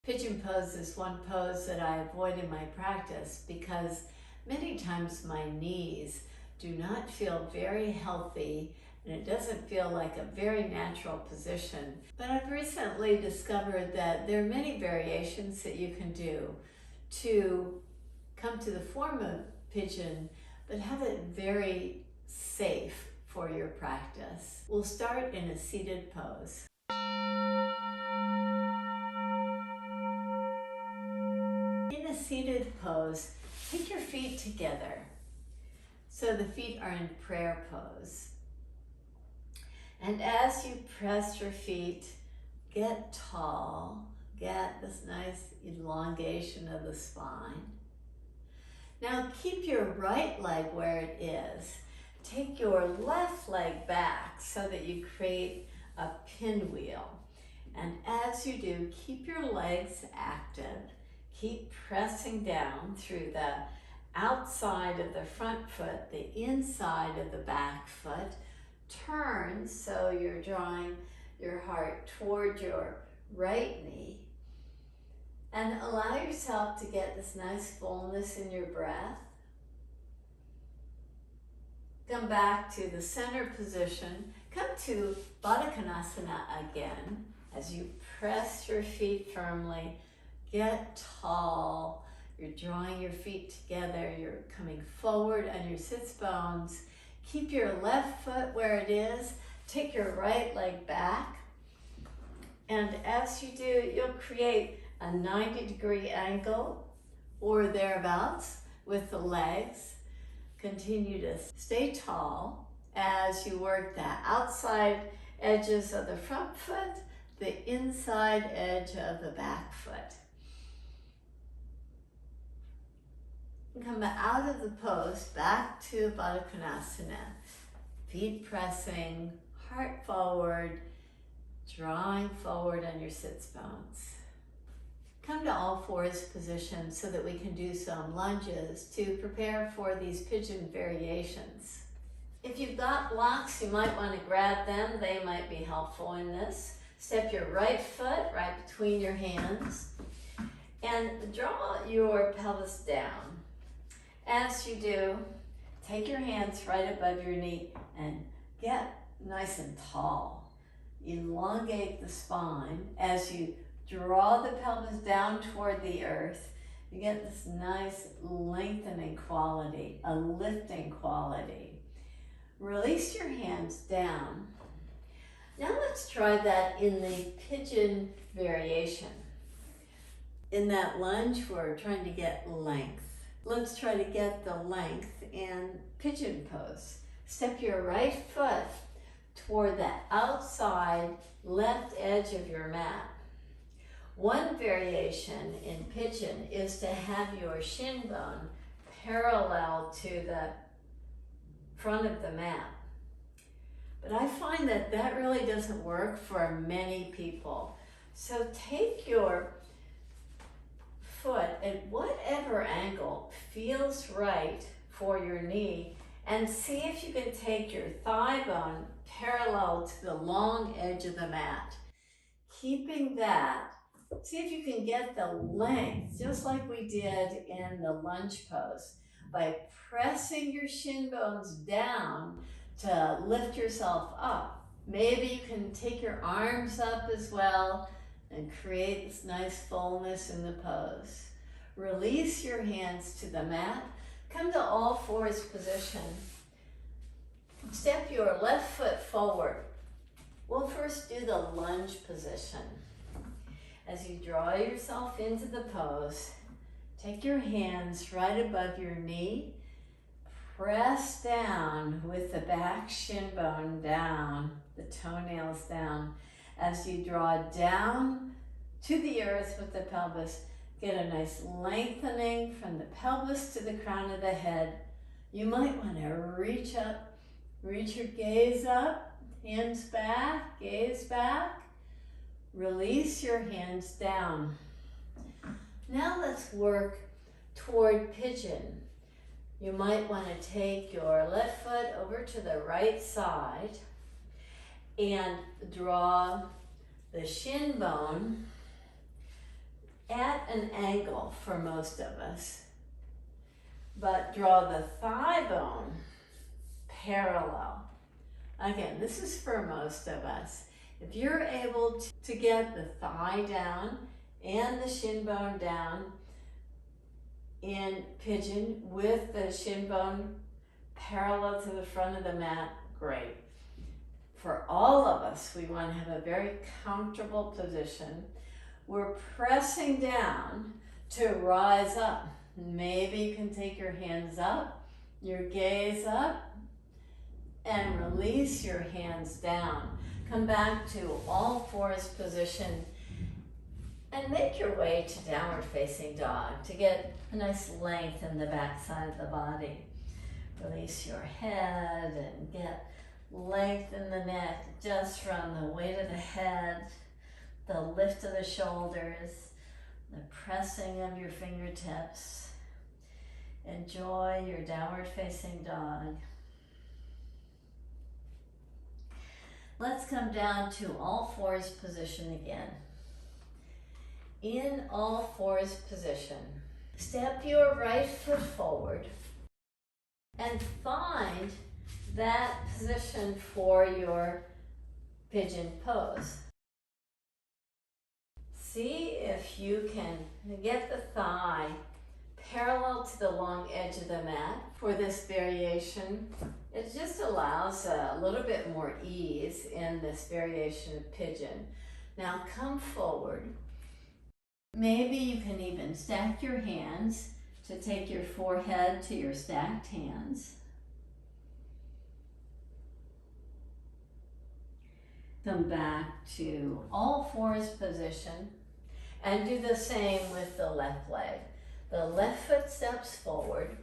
Pigeon pose is one pose that I avoid in my practice because many times my knees do not feel very healthy and it doesn't feel like a very natural position. But I've recently discovered that there are many variations that you can do to come to the form of pigeon, but have it very safe for your practice. We'll start in a seated pose. In a seated pose, take your feet together. So the feet are in prayer pose. And as you press your feet, get tall, get this nice elongation of the spine. Now keep your right leg where it is. Take your left leg back so that you create a pinwheel. And as you do, keep your legs active. Keep pressing down through the outside of the front foot, the inside of the back foot. Turn so you're drawing your heart toward your right knee. And allow yourself to get this nice fullness in your breath. Come back to the center position. Come to Baddha Konasana again as you press your feet firmly. Get tall. You're drawing your feet together. You're coming forward on your sits bones. Keep your left foot where it is. Take your right leg back. And as you do, you'll create a 90-degree angle or thereabouts with the legs. Continue to stay tall as you work the outside edges of the front foot, the inside edge of the back foot. Come out of the pose, back to Baddha Konasana. Feet pressing, heart forward, drawing forward on your sits bones. Come to all fours position so that we can do some lunges to prepare for these pigeon variations. If you've got blocks, you might want to grab them. They might be helpful in this. Step your right foot right between your hands and draw your pelvis down. As you do, take your hands right above your knee and get nice and tall. Elongate the spine as you draw the pelvis down toward the earth. You get this nice lengthening quality, a lifting quality. Release your hands down. Now let's try that in the pigeon variation. In that lunge, we're trying to get length. Let's try to get the length in pigeon pose. Step your right foot toward the outside left edge of your mat. One variation in pigeon is to have your shin bone parallel to the front of the mat. But I find that that really doesn't work for many people. So take your foot at whatever angle feels right for your knee and see if you can take your thigh bone parallel to the long edge of the mat. Keeping that, see if you can get the length, just like we did in the lunge pose, by pressing your shin bones down to lift yourself up. Maybe you can take your arms up as well and create this nice fullness in the pose. Release your hands to the mat. Come to all fours position. Step your left foot forward. We'll first do the lunge position. As you draw yourself into the pose, take your hands right above your knee. Press down with the back shin bone down, the toenails down. As you draw down to the earth with the pelvis, get a nice lengthening from the pelvis to the crown of the head. You might want to reach up, reach your gaze up, hands back, gaze back. Release your hands down. Now let's work toward pigeon. You might want to take your left foot over to the right side and draw the shin bone at an angle for most of us, but draw the thigh bone parallel. Again, this is for most of us. If you're able to get the thigh down and the shin bone down in pigeon with the shin bone parallel to the front of the mat, great. For all of us, we want to have a very comfortable position. We're pressing down to rise up. Maybe you can take your hands up, your gaze up, and release your hands down. Come back to all fours position and make your way to downward facing dog to get a nice length in the back side of the body. Release your head and get length in the neck just from the weight of the head, the lift of the shoulders, the pressing of your fingertips. Enjoy your downward facing dog. Let's come down to all fours position again. In all fours position, step your right foot forward and find that position for your pigeon pose. See if you can get the thigh parallel to the long edge of the mat for this variation. It just allows a little bit more ease in this variation of pigeon. Now come forward. Maybe you can even stack your hands to take your forehead to your stacked hands. Come back to all fours position and do the same with the left leg. The left foot steps forward.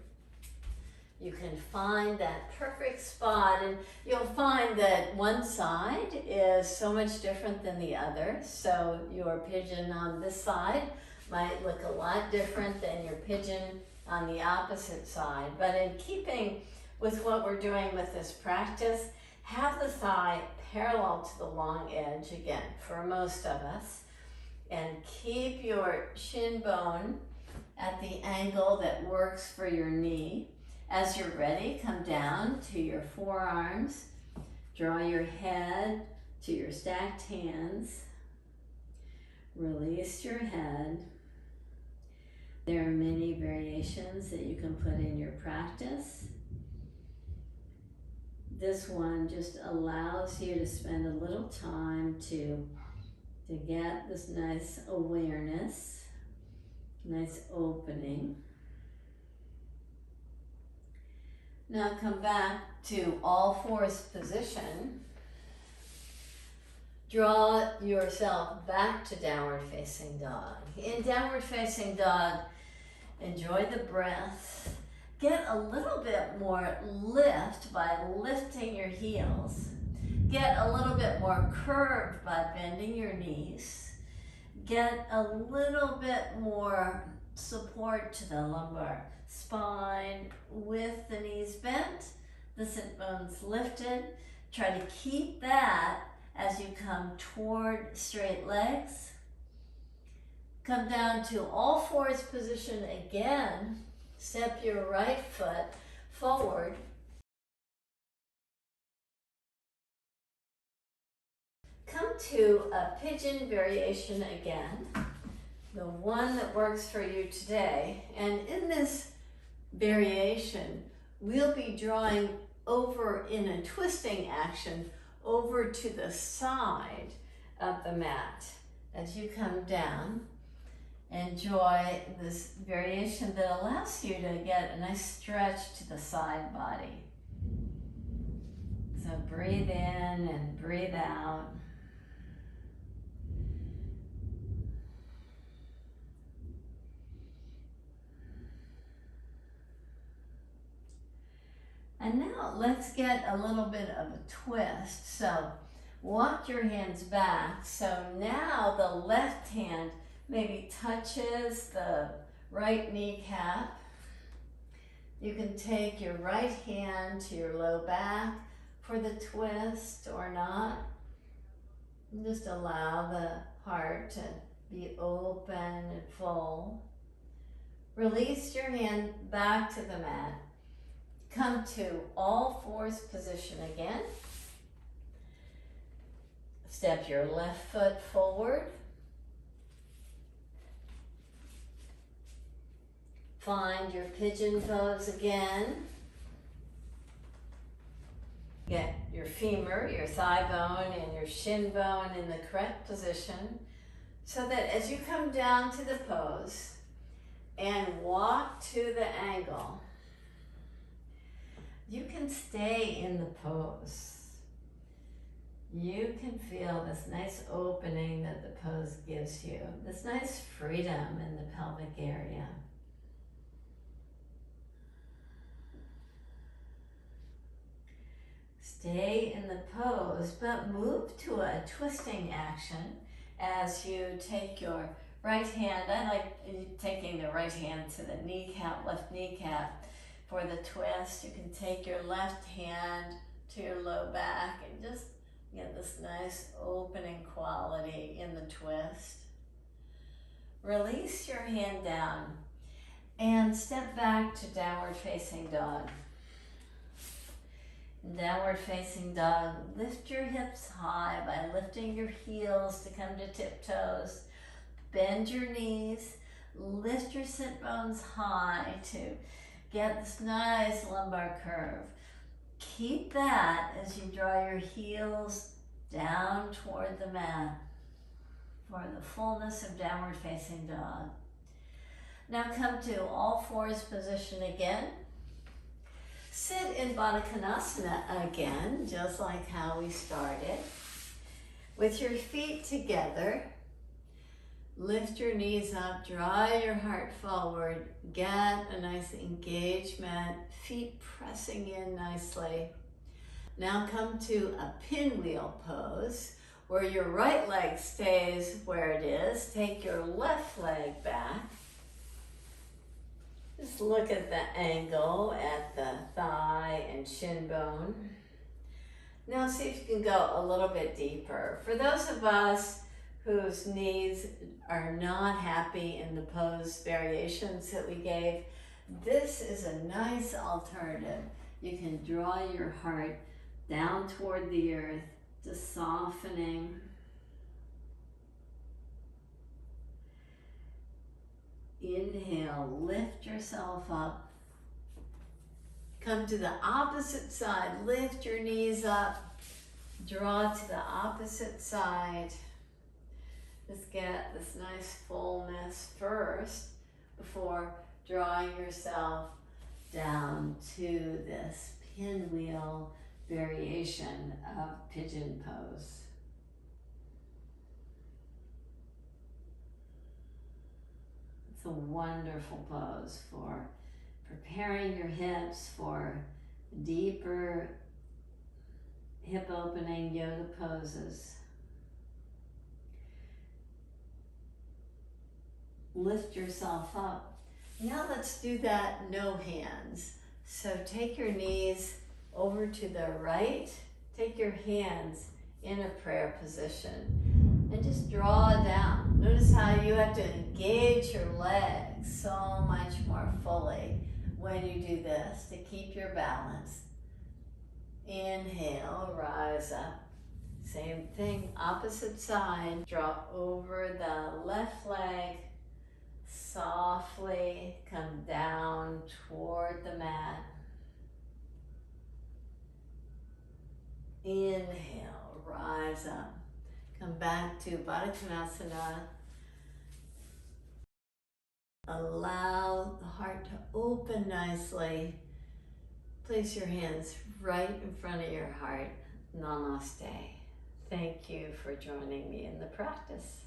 You can find that perfect spot, and you'll find that one side is so much different than the other. So your pigeon on this side might look a lot different than your pigeon on the opposite side. But in keeping with what we're doing with this practice, have the thigh parallel to the long edge again for most of us, and keep your shin bone at the angle that works for your knee. As you're ready, come down to your forearms, draw your head to your stacked hands, release your head. There are many variations that you can put in your practice. This one just allows you to spend a little time to get this nice awareness, nice opening. Now come back to all fours position. Draw yourself back to downward facing dog. In downward facing dog, enjoy the breath. Get a little bit more lift by lifting your heels. Get a little bit more curved by bending your knees. Get a little bit more support to the lumbar spine with the knees bent, the sit bones lifted. Try to keep that as you come toward straight legs. Come down to all fours position again. Step your right foot forward. Come to a pigeon variation again, the one that works for you today. And in this variation, we'll be drawing over in a twisting action over to the side of the mat. As you come down, enjoy this variation that allows you to get a nice stretch to the side body. So breathe in and breathe out. And now let's get a little bit of a twist. So walk your hands back. So now the left hand maybe touches the right kneecap. You can take your right hand to your low back for the twist or not. And just allow the heart to be open and full. Release your hand back to the mat. Come to all fours position again. Step your left foot forward. Find your pigeon pose again. Get your femur, your thigh bone, and your shin bone in the correct position so that as you come down to the pose and walk to the angle, you can stay in the pose. You can feel this nice opening that the pose gives you, this nice freedom in the pelvic area. Stay in the pose, but move to a twisting action as you take your right hand. I like taking the right hand to the kneecap, left kneecap. For the twist, you can take your left hand to your low back and just get this nice opening quality in the twist. Release your hand down and step back to downward facing dog. Downward facing dog, lift your hips high by lifting your heels to come to tiptoes. Bend your knees, lift your sit bones high to get this nice lumbar curve. Keep that as you draw your heels down toward the mat for the fullness of downward facing dog. Now come to all fours position again. Sit in Baddha Konasana again, just like how we started. With your feet together, lift your knees up, draw your heart forward, get a nice engagement, feet pressing in nicely. Now come to a pinwheel pose, where your right leg stays where it is. Take your left leg back. Just look at the angle at the thigh and shin bone. Now see if you can go a little bit deeper. For those of us whose knees are not happy in the pose variations that we gave, this is a nice alternative. You can draw your heart down toward the earth, just softening. Inhale, lift yourself up. Come to the opposite side, lift your knees up, draw to the opposite side. Just get this nice fullness first before drawing yourself down to this pinwheel variation of pigeon pose. It's a wonderful pose for preparing your hips for deeper hip opening yoga poses. Lift yourself up. Now let's do that no hands. So take your knees over to the right, take your hands in a prayer position and just draw down. Notice how you have to engage your legs so much more fully when you do this to keep your balance. Inhale, rise up. Same thing, opposite side. Draw over the left leg. Softly come down toward the mat. Inhale, rise up. Come back to Baddha Konasana. Allow the heart to open nicely. Place your hands right in front of your heart. Namaste. Thank you for joining me in the practice.